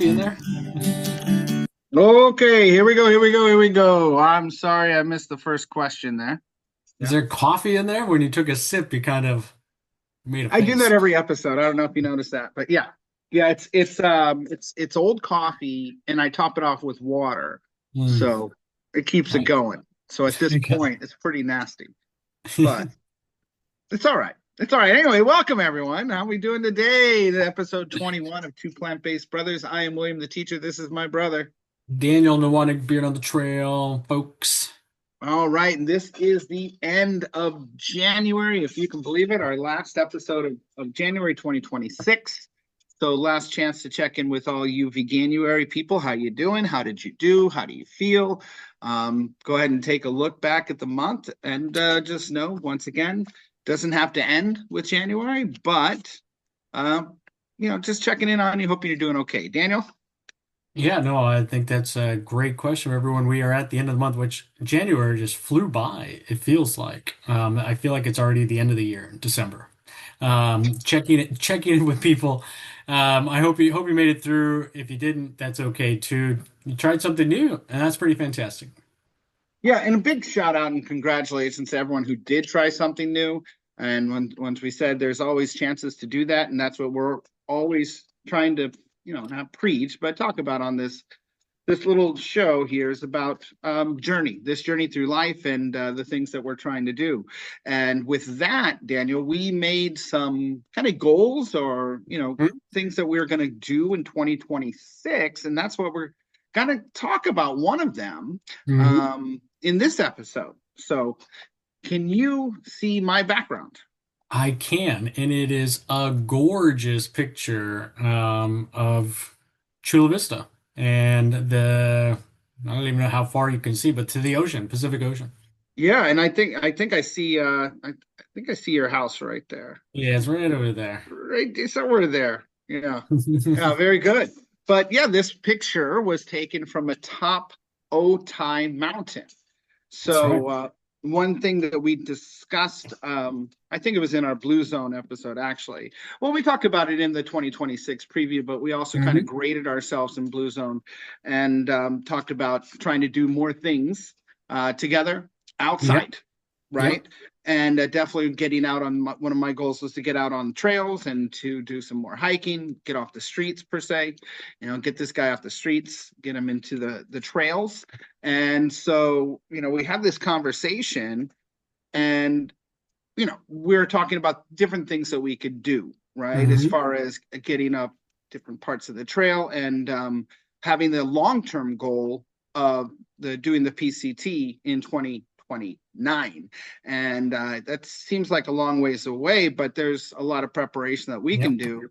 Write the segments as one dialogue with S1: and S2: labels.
S1: coffee in there?
S2: Okay, here we go. I'm sorry I missed the first question there.
S1: Is
S2: Yeah.
S1: there coffee in there? When you took a sip, you kind of made a
S2: I do that
S1: face.
S2: every episode. I don't know if you noticed that, but yeah. Yeah, it's old coffee and I top it off with water.
S1: Mm,
S2: So it keeps it
S1: nice.
S2: going. So at this
S1: Okay.
S2: point, it's pretty nasty, but it's all right. It's all right. Anyway, welcome everyone. How we doing today? The episode 21 of Two Plant-Based Brothers. I am William the teacher. This is my brother.
S1: Daniel, the one beard on the trail, folks.
S2: All right, and this is the end of January, if you can believe it, our last episode of January 2026. So last chance to check in with all you Veganuary people. How you doing? How did you do? How do you feel? Go ahead and take a look back at the month and just know, once again, doesn't have to end with January, but uh, just checking in on you, hoping you're doing okay. Daniel?
S1: Yeah, no, I think that's a great question for everyone. We are at the end of the month, which January just flew by, it feels like. I feel like it's already the end of the year, December. Checking in with people. I hope you made it through. If you didn't, that's okay too. You tried something new, and that's pretty fantastic.
S2: Yeah, and a big shout out and congratulations to everyone who did try something new. And once we said there's always chances to do that, and that's what we're always trying to, not preach, but talk about on this little show here is about this journey through life and the things that we're trying to do. And with that, Daniel, we made some kind of goals or things that we're going to do in 2026, and that's what we're going to talk about. One of them
S1: Mhm.
S2: in this episode. So, can you see my background?
S1: I can, and it is a gorgeous picture of Chula Vista and I don't even know how far you can see, but to the ocean, Pacific Ocean.
S2: Yeah, and I think I see I think I see your house right there.
S1: Yeah, it's right over there.
S2: Right somewhere there. Yeah. Yeah, very good. But yeah, this picture was taken from atop Otay Mountain.
S1: That's right.
S2: So one thing that we discussed, I think it was in our Blue Zone episode, actually. Well, we talked about it in the 2026 preview, but we also kind of
S1: Hmm.
S2: graded ourselves in Blue Zone and talked about trying to do more things together
S1: Yep.
S2: outside,
S1: Yep.
S2: right? And definitely getting out on one of my goals was to get out on the trails and to do some more hiking, get off the streets per se, get this guy off the streets, get him into the trails. And so, we had this conversation and, we're talking about different things that we could do, right? As
S1: Hmm.
S2: far as getting up different parts of the trail and having the long-term goal of doing the PCT in 2029. And that seems like a long ways away, but there's a lot of preparation that we can
S1: Yep.
S2: do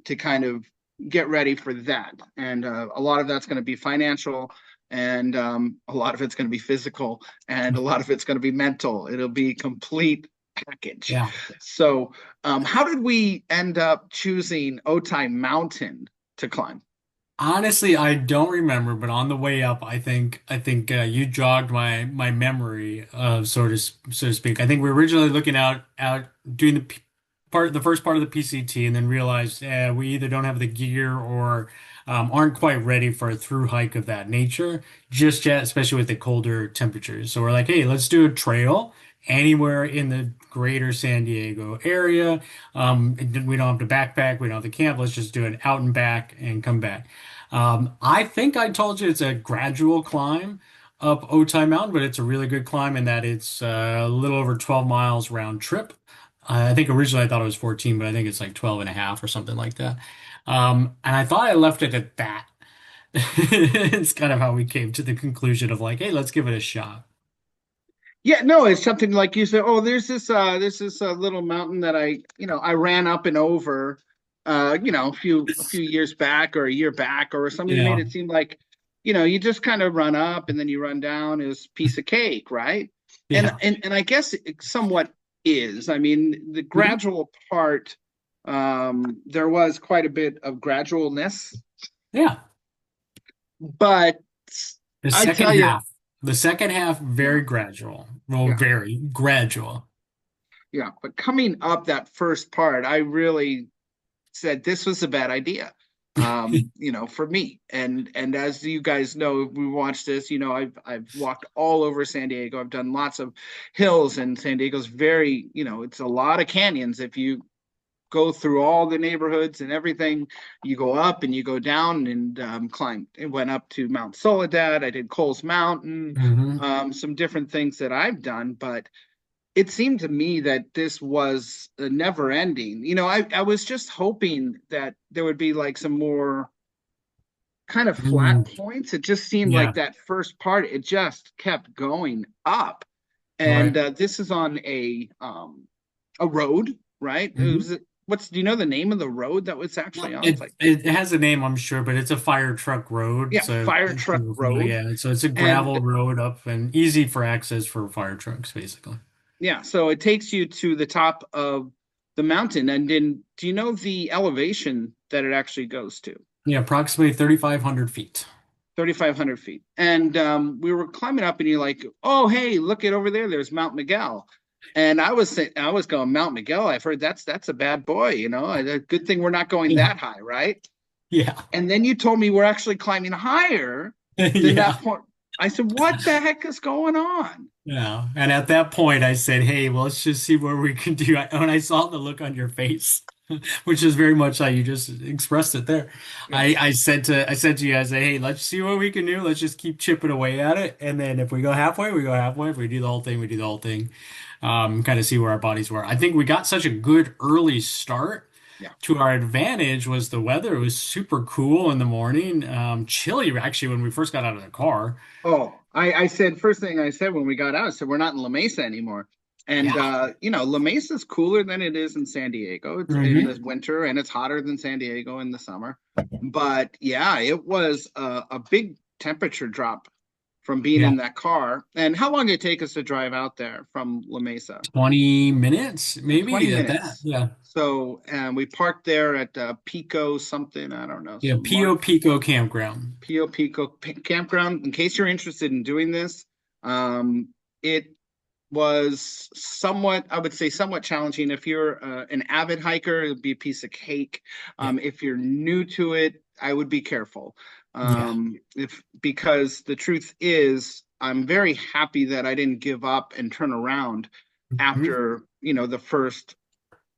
S2: to kind of get ready for that. And a lot of that's going to be financial, and a lot of it's going to be physical, and a lot of it's going to be mental. It'll be complete package.
S1: Yeah.
S2: So, how did we end up choosing Otay Mountain to climb?
S1: Honestly, I don't remember, but on the way up, I think you jogged my memory, so to speak. I think we were originally looking out doing the first part of the PCT, and then realized we either don't have the gear or aren't quite ready for a through hike of that nature just yet, especially with the colder temperatures. So we're like, hey, let's do a trail anywhere in the greater San Diego area. We don't have to backpack, we don't have to camp. Let's just do it out and back and come back. I think I told you it's a gradual climb up Otay Mountain, but it's a really good climb in that it's a little over 12 miles round trip. I think originally I thought it was 14, but I think it's like 12 and a half or something like that. And I thought I left it at that. It's kind of how we came to the conclusion of like, hey, let's give it a shot.
S2: Yeah, no, it's something like you said. Oh, there's this little mountain that I ran up and over, a few years back or a year back, or somebody made
S1: Yeah.
S2: it seem like, you just kind of run up and then you run down is piece of cake, right? And
S1: Yeah.
S2: and and I guess it somewhat is. I mean, the
S1: Mhm.
S2: gradual part, there was quite a bit of gradualness,
S1: Yeah.
S2: but
S1: The
S2: I
S1: second
S2: tell you,
S1: half. The second half,
S2: yeah,
S1: very gradual. Well,
S2: yeah.
S1: very gradual.
S2: Yeah, but coming up that first part, I really said this was a bad idea. for me. And as you guys know, we watched this, I've walked all over San Diego. I've done lots of hills, and San Diego's very, it's a lot of canyons. If you go through all the neighborhoods and everything, you go up and you go down and climbed. It went up to Mount Soledad. I did Coles Mountain,
S1: Hmm.
S2: some different things that I've done, but it seemed to me that this was a never ending. I was just hoping that there would be like some more kind of flat
S1: Hmm.
S2: points. It just seemed like
S1: Yeah.
S2: that first part, it just kept going up. And
S1: Right.
S2: this is on a road, right?
S1: Hmm.
S2: Do you know the name of the road that was actually
S1: Well,
S2: on? It's
S1: it
S2: like,
S1: it has a name, I'm sure, but it's a fire truck road.
S2: yeah,
S1: So
S2: Fire Truck Road.
S1: yeah, so it's a
S2: And
S1: gravel road up and easy for access for fire trucks, basically.
S2: yeah, so it takes you to the top of the mountain. And then, do you know the elevation that it actually goes to?
S1: Yeah, approximately 3,500 feet.
S2: 3,500 feet. And we were climbing up, and you're like, oh, hey, look at over there. There's Mount Miguel. And I was going, Mount Miguel. I've heard that's a bad boy. A good thing we're not going
S1: Yeah.
S2: that high, right?
S1: Yeah.
S2: And then you told me we're actually climbing higher than
S1: Yeah.
S2: that point. I said, what the heck is going on?
S1: Yeah. And at that point, I said, hey, well, let's just see what we can do. When I saw the look on your face, which is very much how you just expressed it there,
S2: Yes.
S1: I said to you, I said, hey, let's see what we can do. Let's just keep chipping away at it. And then if we go halfway, we go halfway. If we do the whole thing, we do the whole thing. Kind of see where our bodies were. I think we got such a good early start.
S2: Yeah.
S1: To our advantage was the weather. It was super cool in the morning. Chilly actually when we first got out of the car.
S2: Oh, I said, first thing I said when we got out, I said, we're not in La Mesa anymore. And,
S1: Yeah.
S2: La Mesa is cooler than it is in San Diego. It's in
S1: Hmm.
S2: the winter, and it's hotter than San Diego in the summer. But yeah, it was a big temperature drop from being
S1: Yeah.
S2: in that car. And how long did it take us to drive out there from La Mesa?
S1: 20 minutes,
S2: 20
S1: maybe at that.
S2: minutes.
S1: Yeah.
S2: So, we parked there at Pico something, I don't know,
S1: Yeah.
S2: some
S1: Pio
S2: mark,
S1: Pico Campground.
S2: Pio Pico Campground. In case you're interested in doing this, it was somewhat, I would say, somewhat challenging. If you're an avid hiker, it'd be a piece of cake.
S1: Yeah.
S2: If you're new to it, I would be careful.
S1: Yeah.
S2: If Because the truth is, I'm very happy that I didn't give up and turn around
S1: Hmm.
S2: after, the first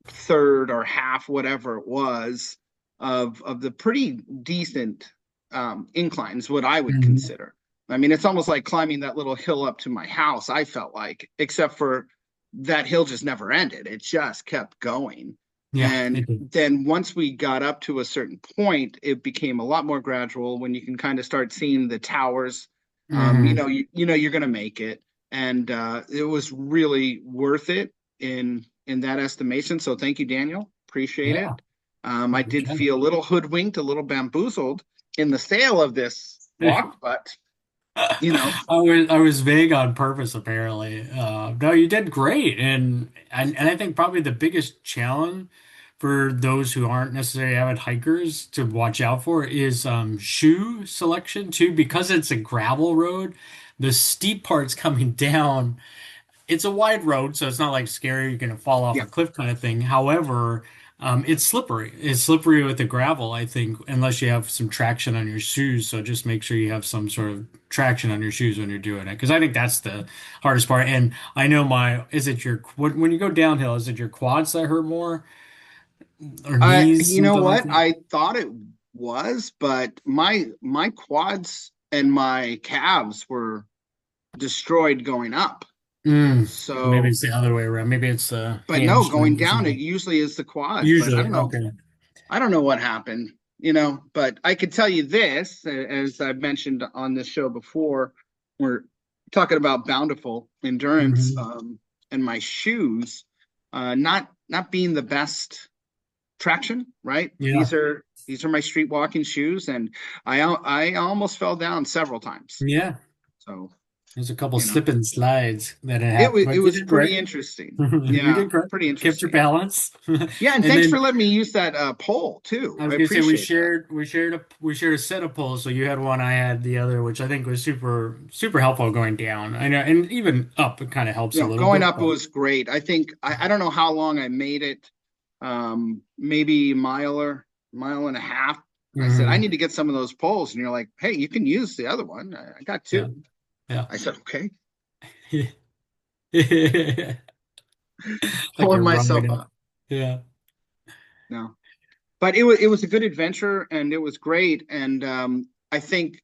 S2: third or half, whatever it was, of the pretty decent inclines, what I would
S1: Hmm.
S2: consider. I mean, it's almost like climbing that little hill up to my house, I felt like, except for that hill just never ended. It just kept going.
S1: Yeah.
S2: And
S1: It did.
S2: then once we got up to a certain point, it became a lot more gradual when you can kind of start seeing the towers.
S1: Hmm.
S2: You're going to make it, and it was really worth it in that estimation. So thank you, Daniel. Appreciate
S1: Yeah.
S2: it. I did
S1: Okay.
S2: feel a little hoodwinked, a little bamboozled in the sale of this walk, but you know,
S1: I was vague on purpose, apparently. No, you did great, and I think probably the biggest challenge for those who aren't necessarily avid hikers to watch out for is shoe selection too, because it's a gravel road. The steep parts coming down, it's a wide road, so it's not like scary, you're gonna fall off
S2: yeah.
S1: a cliff kind of thing. However, it's slippery. It's slippery with the gravel, I think, unless you have some traction on your shoes. So just make sure you have some sort of traction on your shoes when you're doing it, because I think that's the hardest part. And I know is it when you go downhill, is it your quads that hurt more or knees,
S2: You know
S1: something like
S2: what?
S1: that?
S2: I thought it was, but my quads and my calves were destroyed going up.
S1: Maybe
S2: So,
S1: it's the other way around. Maybe it's the
S2: but no, going
S1: hamstring or
S2: down, it
S1: something.
S2: usually is the quads, but I
S1: Usually,
S2: don't know.
S1: okay.
S2: I don't know what happened, but I could tell you this, as I've mentioned on this show before, we're talking about bountiful endurance,
S1: Hmm.
S2: and my shoes, not being the best traction, right?
S1: Yeah.
S2: These are my street walking shoes, and I almost fell down several times.
S1: Yeah.
S2: So,
S1: There's a couple
S2: you know,
S1: slip and slides that had
S2: it
S1: happened,
S2: was it
S1: but you
S2: was
S1: did great.
S2: pretty interesting.
S1: You
S2: Yeah,
S1: did great.
S2: pretty
S1: Kept your
S2: interesting.
S1: balance.
S2: Yeah, and
S1: And
S2: thanks for
S1: then
S2: letting me use that pole too.
S1: I
S2: I
S1: was gonna say
S2: appreciate that.
S1: we shared a set of poles. So you had one, I had the other, which I think was super helpful going down. I know, and even up, it kind of helps a little
S2: Going
S1: bit,
S2: up
S1: but
S2: was great. I think I don't know how long I made it. Maybe mile and a half. I said, I
S1: Hmm.
S2: need to get some of those poles. And you're like, hey, you can use the other one. I got
S1: Yeah.
S2: two.
S1: Yeah.
S2: I said, okay,
S1: Like
S2: pulling
S1: you're rubbing
S2: myself
S1: it.
S2: up.
S1: Yeah.
S2: No, but it was a good adventure and it was great. And I think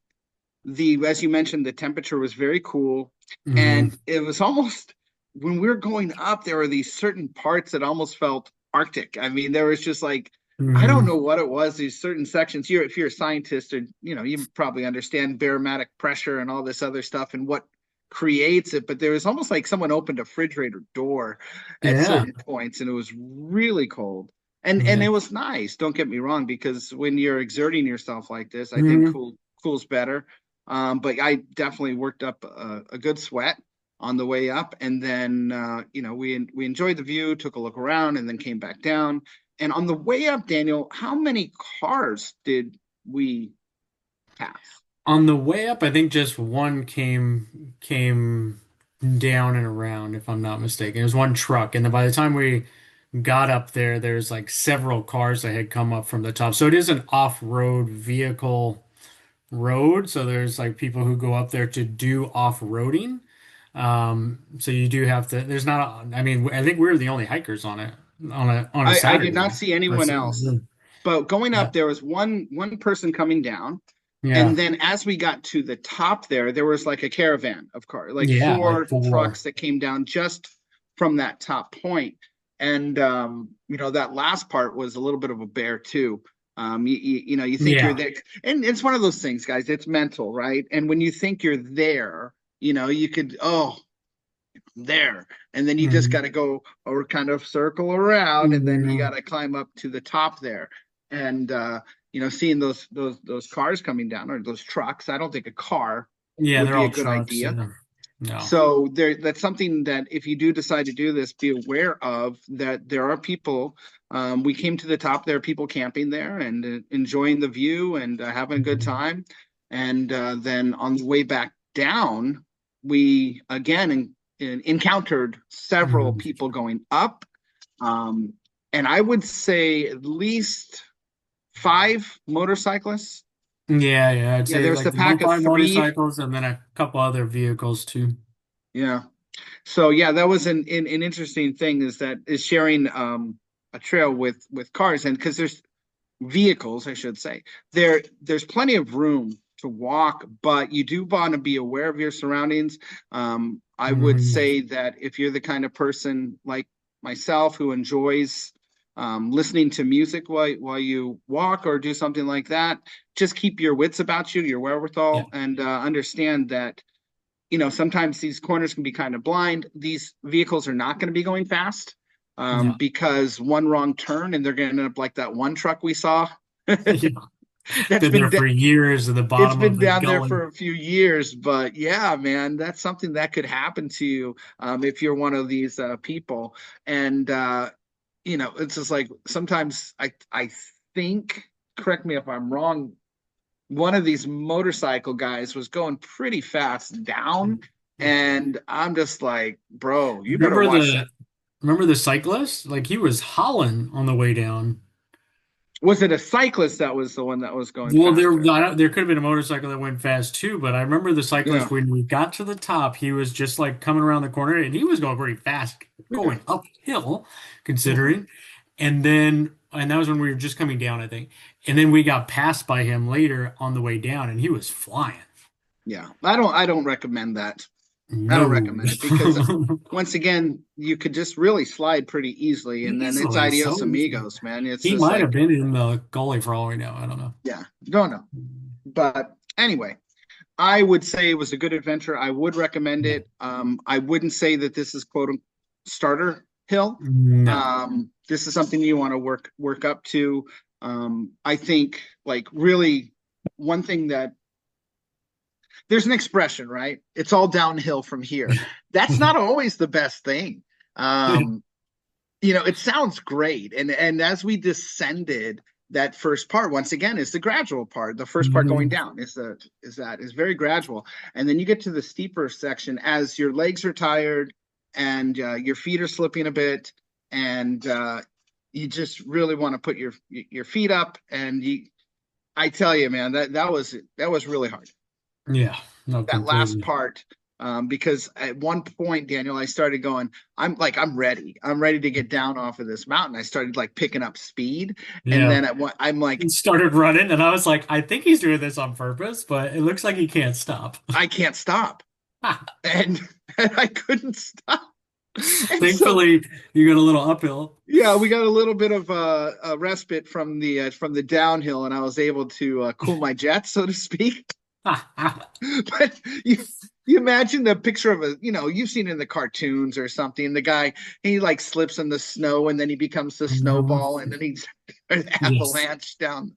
S2: as you mentioned, the temperature was very cool.
S1: Hmm.
S2: And it was almost, when we were going up, there were these certain parts that almost felt Arctic. I mean, there was just like, I don't
S1: Hmm.
S2: know what it was, these certain sections. If you're a scientist, or you probably understand barometric pressure and all this other stuff and what creates it. But there was almost like someone opened a refrigerator door at
S1: Yeah.
S2: certain points, and it was really cold. And
S1: Yeah.
S2: it was nice, don't get me wrong, because when you're exerting yourself like this, I think
S1: Hmm.
S2: cool's better. But I definitely worked up a good sweat on the way up, and then we enjoyed the view, took a look around, and then came back down. And on the way up, Daniel, how many cars did we pass?
S1: On the way up, I think just one came down and around, if I'm not mistaken. It was one truck, and then by the time we got up there, there's like several cars that had come up from the top. So it is an off-road vehicle road. So there's like people who go up there to do off-roading. So you do have to. There's not. I mean, I think we're the only hikers on it on a
S2: I did not
S1: Saturday.
S2: see anyone else, but going
S1: Yeah.
S2: up, there was one person coming down. And
S1: Yeah.
S2: then as we got to the top there was like a caravan of cars, like
S1: Yeah. Like
S2: four
S1: four.
S2: trucks that came down just from that top point. And that last part was a little bit of a bear too. You think you're
S1: Yeah.
S2: there, and it's one of those things, guys. It's mental, right? And when you think you're there, you could, there, and then you just got
S1: Mhm.
S2: to go or kind of circle around, and then you
S1: Yeah.
S2: got to climb up to the top there. And seeing those cars coming down, or those trucks, I don't think a car
S1: Yeah,
S2: would
S1: they're
S2: be a
S1: all
S2: good
S1: trucks.
S2: idea.
S1: Yeah. No.
S2: So that's something that if you do decide to do this, be aware of, that there are people. We came to the top, there are people camping there and enjoying the view and having a good
S1: Mhm.
S2: time. And then on the way back down, we again encountered several
S1: Mhm.
S2: people going up. Um, and I would say at least five motorcyclists.
S1: Yeah, yeah. I'd
S2: Yeah,
S1: say
S2: there's
S1: like
S2: a
S1: the one
S2: pack of
S1: five
S2: three.
S1: motorcycles and then a couple other vehicles too.
S2: Yeah. So yeah, that was an interesting thing, is sharing a trail with cars, and because there's vehicles, I should say, there's plenty of room to walk, but you do want to be aware of your surroundings. I would
S1: Hmm.
S2: say that if you're the kind of person like myself who enjoys listening to music while you walk or do something like that, just keep your wits about you, your
S1: Yeah.
S2: wherewithal, and understand that sometimes these corners can be kind of blind. These vehicles are not going to be going fast,
S1: Yeah.
S2: because one wrong turn and they're going to end up like that one truck we saw.
S1: Yeah.
S2: That's
S1: Been there
S2: been
S1: for years at the
S2: it's
S1: bottom of
S2: been
S1: the
S2: down there
S1: gully.
S2: for a few years, but yeah, man, that's something that could happen to you if you're one of these people. And it's just like sometimes I think, correct me if I'm wrong, one of these motorcycle guys was going pretty fast down, and I'm just like, bro, you better
S1: Remember
S2: watch that.
S1: the remember the cyclist? Like he was hauling on the way down.
S2: Was it a cyclist that was the one that was going
S1: Well,
S2: faster?
S1: there could have been a motorcycle that went fast too, but I remember the
S2: Yeah,
S1: cyclist when we got to the top, he was just like coming around the corner and he was going pretty fast,
S2: yeah,
S1: going uphill,
S2: yeah,
S1: considering. And that was when we were just coming down, I think. And then we got passed by him later on the way down, and he was flying.
S2: yeah. I don't recommend that. I don't
S1: No.
S2: recommend it because once again, you could just really slide pretty easily, and then it's
S1: Easily,
S2: adios
S1: so easily.
S2: amigos, man. It's
S1: He
S2: just
S1: might have
S2: like,
S1: been in the gully for all we know. I don't know.
S2: yeah, don't know. But anyway, I would say it was a good adventure. I would recommend
S1: Yeah.
S2: it. I wouldn't say that this is quote unquote starter hill.
S1: No.
S2: This is something you want to work up to. I think, like, really, one thing that there's an expression, right? It's all downhill from here. That's not always the best thing. Um, it sounds great, and as we descended, that first part, once again, is the gradual part. The first part going
S1: Mhm.
S2: down is very gradual, and then you get to the steeper section as your legs are tired and your feet are slipping a bit, and you just really want to put your feet up, and I tell you, man, that was really hard.
S1: Yeah, no,
S2: That last
S1: completely.
S2: part, because at one point, Daniel, I started going, I'm ready. I'm ready to get down off of this mountain. I started like picking up speed. And
S1: Yeah.
S2: then I'm like,
S1: He started running, and I was like, I think he's doing this on purpose, but it looks like he can't stop.
S2: I can't stop. And, and I couldn't stop. And so,
S1: Thankfully, you got a little uphill.
S2: yeah, we got a little bit of a respite from the downhill, and I was able to cool my jets, so to speak. But you imagine the picture of you've seen it in the cartoons or something. The guy, he like slips in the snow and then he becomes the
S1: Mhm.
S2: snowball and then he's an
S1: Yes.
S2: avalanche down.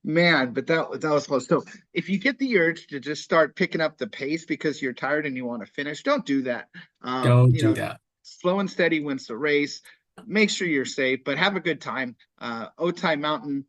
S2: Man, but that was close. So if you get the urge to just start picking up the pace because you're tired and you want to finish, don't do that.
S1: Don't do that.
S2: Slow and steady wins the race. Make sure you're safe, but have a good time. Otay Mountain.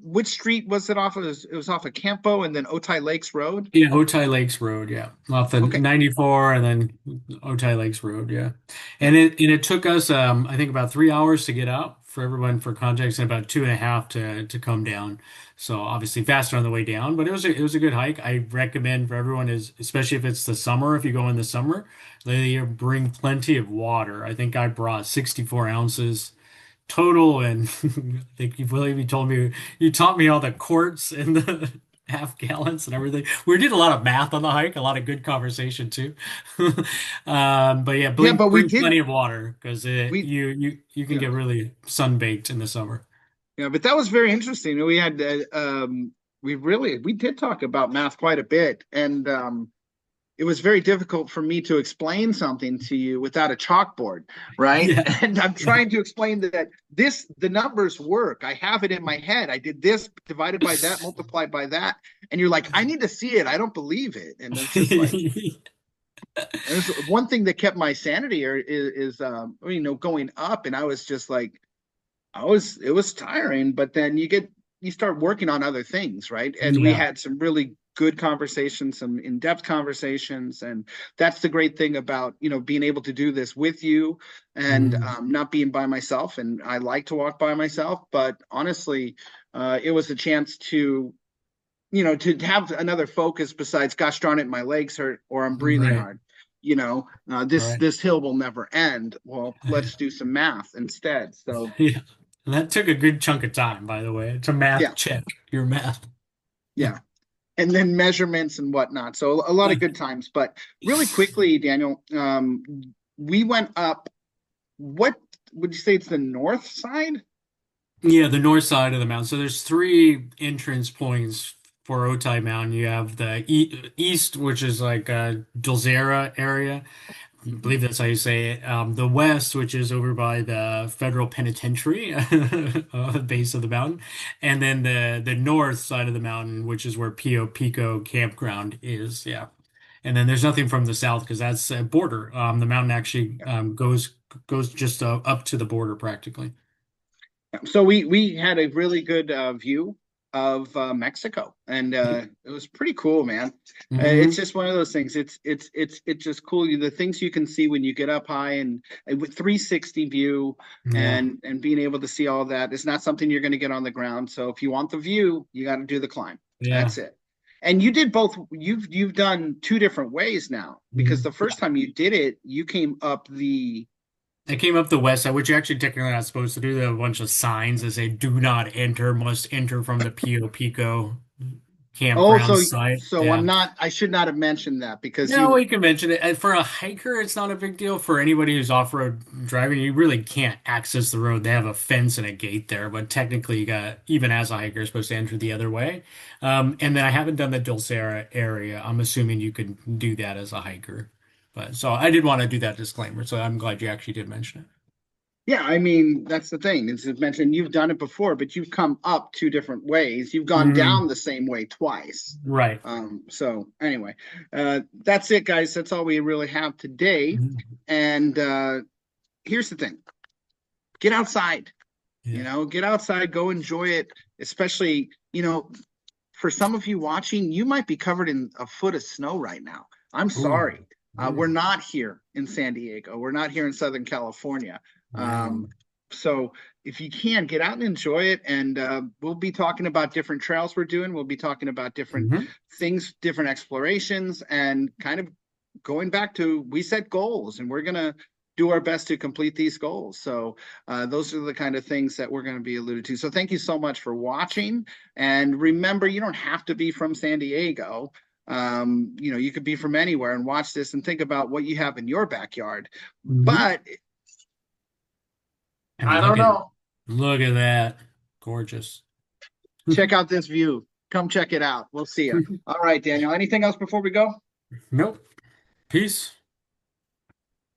S2: Which street was it off of? It was off of Campo and then Otay Lakes Road.
S1: Yeah, Otay Lakes Road, yeah. Off the
S2: Okay.
S1: 94 and then Otay Lakes Road, yeah.
S2: Yeah.
S1: And it took us I think about 3 hours to get up for everyone for context and about 2.5 to come down. So obviously faster on the way down, but it was a good hike. I recommend for everyone is especially if it's the summer, if you go in the summer, they bring plenty of water. I think I brought 64 ounces total, and I think you believe you told me you taught me all the quarts and the half gallons and everything. We did a lot of math on the hike, a lot of good conversation too. But yeah,
S2: Yeah, but we
S1: bring
S2: did
S1: plenty of water because
S2: we
S1: you can
S2: yeah.
S1: get really sunbaked in the summer.
S2: Yeah, but that was very interesting. We did talk about math quite a bit, and it was very difficult for me to explain something to you without a chalkboard, right?
S1: Yeah.
S2: And I'm
S1: Yeah.
S2: trying to explain that the numbers work. I have it in my head. I did this divided by that, multiplied by that, and you're like, I need to see it. I don't believe it, and it's just like. And it's one thing that kept my sanity is going up, and I was just like, it was tiring, but then you start working on other things, right? And we
S1: Yeah.
S2: had some really good conversations, some in-depth conversations, and that's the great thing about being able to do this with you and
S1: Mhm.
S2: not being by myself. And I like to walk by myself, but honestly, it was a chance to have another focus besides, gosh darn it, my legs hurt or I'm breathing
S1: Right.
S2: hard. This
S1: Right.
S2: this hill will never end. Well, let's do some math instead. So
S1: Yeah. And that took a good chunk of time, by the way, to math
S2: yeah,
S1: check your math.
S2: yeah. And then measurements and whatnot. So a lot of good times. But really quickly, Daniel, we went up. What would you say it's the north side?
S1: Yeah, the north side of the mountain. So there's three entrance points for Otay Mountain. You have the east, which is like Dulzera area. I
S2: Mhm.
S1: believe that's how you say it. The west, which is over by the federal penitentiary, base of the mountain, and then the north side of the mountain, which is where Pio Pico campground is. Yeah, and then there's nothing from the south because that's a border. The mountain actually goes just up to the border practically.
S2: So we had a really good view of Mexico, and it was pretty cool, man. It's
S1: Hmm.
S2: just one of those things. It's just cool. The things you can see when you get up high and with 360 view
S1: Yeah.
S2: and being able to see all that. It's not something you're going to get on the ground. So if you want the view, you got to do the climb.
S1: Yeah.
S2: That's it. And you did both. You've done two different ways now because
S1: Mhm.
S2: the first time you did it, you came up the.
S1: I came up the west side, which you're actually technically not supposed to do. There are a bunch of signs that say "Do not enter," must enter from the Pio Pico
S2: Oh,
S1: campground
S2: so
S1: site.
S2: so I'm
S1: Yeah.
S2: not. I should not have mentioned that because
S1: No,
S2: you.
S1: you can mention it. And for a hiker, it's not a big deal. For anybody who's off-road driving, you really can't access the road. They have a fence and a gate there, but technically, you got even as a hiker, you're supposed to enter the other way. And then I haven't done the Dulcera area. I'm assuming you can do that as a hiker. But so I did want to do that disclaimer. So I'm glad you actually did mention
S2: Yeah, I mean that's the thing. Is it mentioned you've done it before, but you've come up two different ways. You've
S1: it.
S2: gone down the same way twice.
S1: Right.
S2: So anyway, that's it, guys. That's all we really have today.
S1: Mhm.
S2: And here's the thing: get outside.
S1: Yeah.
S2: Get outside, go enjoy it. Especially, for some of you watching, you might be covered in a foot of snow right now. I'm
S1: Ooh.
S2: sorry. We're
S1: Ooh.
S2: not here in San Diego. We're not here in Southern California. Um,
S1: No.
S2: So if you can get out and enjoy it, and we'll be talking about different trails we're doing. We'll be talking about different
S1: Hmm.
S2: things, different explorations, and kind of going back to we set goals, and we're gonna do our best to complete these goals. So those are the kind of things that we're going to be alluded to. So thank you so much for watching, and remember, you don't have to be from San Diego. You could be from anywhere and watch this and think about what you have in your backyard.
S1: Hmm.
S2: But
S1: And
S2: I don't know.
S1: look at that. Gorgeous.
S2: Check out this view. Come check it out. We'll see you. All right, Daniel. Anything else before we go?
S1: Nope. Peace.